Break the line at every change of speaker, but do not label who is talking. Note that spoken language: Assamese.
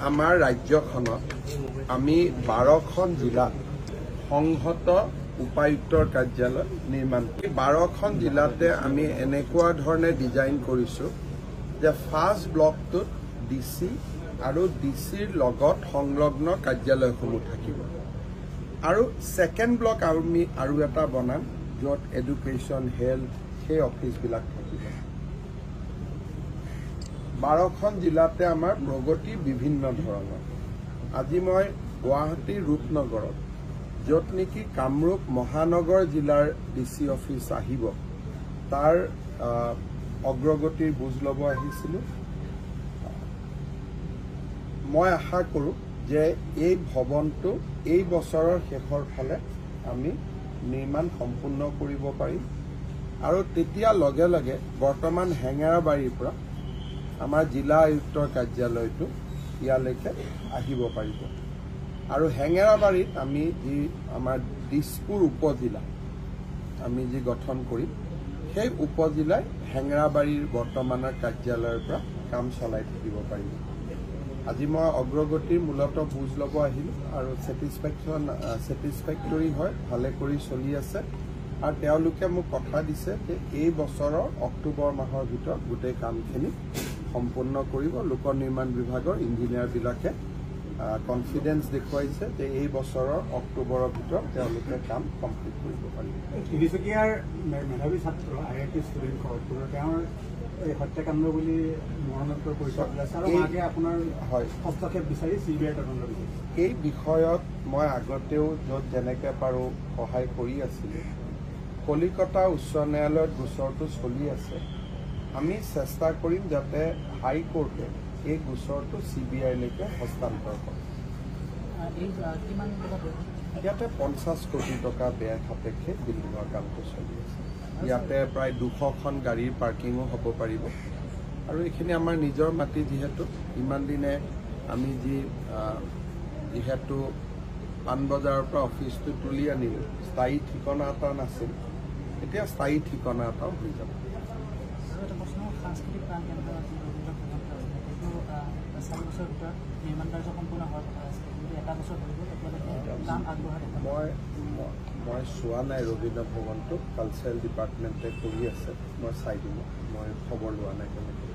আমাৰ ৰাজ্যখনত আমি 12খন জিলাত সংহত উপায়ুক্তৰ কাৰ্যালয় নিৰ্মাণ কৰি 12খন জিলাতে আমি এনেকুৱা ধৰণে ডিজাইন কৰিছো যে ফাৰ্ষ্ট ব্লকটোত ডিসি আৰু ডিসিৰ লগত সংলগ্ন কাৰ্যালয়সমূহ থাকিব আৰু সেকেন্ড ব্লক আমি আৰু এটা বনাম য'ত এডুকেশ্যন হেল্থ সেই অফিচবিলাক থাকিব 12খন জিলাতে আমাৰ প্ৰগতি বিভিন্ন ধৰণৰ আজি মই গুৱাহাটী ৰূপনগৰত য'ত নেকি কামৰূপ মহানগৰ জিলাৰ ডিসি অফিচ আহিব তাৰ অগ্ৰগতিৰ বুজ ল'ব আহিছিলোঁ মই আশা কৰোঁ যে এই ভৱনটো এই বছৰৰ শেষৰ ফালে আমি নিৰ্মাণ সম্পূৰ্ণ কৰিব পাৰিম আৰু তেতিয়া লগে লগে বৰ্তমান হেঙেৰাবাৰীৰ পৰা আমাৰ জিলা আয়ুক্তৰ কাৰ্যালয়টো ইয়ালৈকে আহিব পাৰিব আৰু হেঙেৰাবাৰীত আমি যি আমাৰ দিছপুৰ উপজিলা আমি যি গঠন কৰিম সেই উপজিলাই হেঙেৰাবাৰীৰ বৰ্তমানৰ কাৰ্যালয়ৰ পৰা কাম চলাই থাকিব পাৰিব আজি মই অগ্ৰগতিৰ মূলতঃ বুজ ল'ব আহিলোঁ আৰু ছেটিছফেক্টৰী হয় ভালে কৰি চলি আছে আৰু তেওঁলোকে মোক কথা দিছে যে এই বছৰৰ অক্টোবৰ মাহৰ ভিতৰত গোটেই কামখিনি সম্পূৰ্ণ কৰিব লোক নিৰ্মাণ বিভাগৰ ইঞ্জিনিয়াৰবিলাকে কনফিডেন্স দেখুৱাইছে যে এই বছৰৰ অক্টোবৰৰ ভিতৰত তেওঁলোকে কাম কমপ্লিট কৰিব পাৰিব
তিনিচুকীয়াৰ মেধাৱী ছাত্ৰ IIT ষ্টুডেণ্ট খড়গপুৰৰ তেওঁৰ এই হত্যাকাণ্ড বুলি মৰণোত্তৰ পৰিচয় ওলাইছে আৰু মাকে আপোনাৰ হস্তক্ষেপ বিচাৰি CBI তদন্ত বিচাৰিছে
এই বিষয়ত মই আগতেও য'ত যেনেকৈ পাৰোঁ সহায় কৰি আছিলোঁ কলিকতা উচ্চ ন্যায়ালয়ত গোচৰটো চলি আছে আমি চেষ্টা কৰিম যাতে হাইকোৰ্টে এই গোচৰটো CBIলৈকে হস্তান্তৰ কৰে ইয়াতে 50 কোটি টকা ব্যয় সাপেক্ষে বিল্ডিঙৰ কামটো চলি আছে ইয়াতে প্ৰায় 200খন গাড়ীৰ পাৰ্কিঙো হ'ব পাৰিব আৰু এইখিনি আমাৰ নিজৰ মাটি যিহেতু ইমান দিনে আমি যিহেতু পাণবজাৰৰ পৰা অফিচটো তুলি আনিলোঁ স্থায়ী ঠিকনা এটা নাছিল এতিয়া স্থায়ী ঠিকনা এটাও হৈ যাব মই চোৱা নাই ৰবীন্দ্ৰ ভৱনটো কালচাৰেল ডিপাৰ্টমেণ্টে কৰি আছে মই চাই দিম মই খবৰ লোৱা নাই তেনেকৈ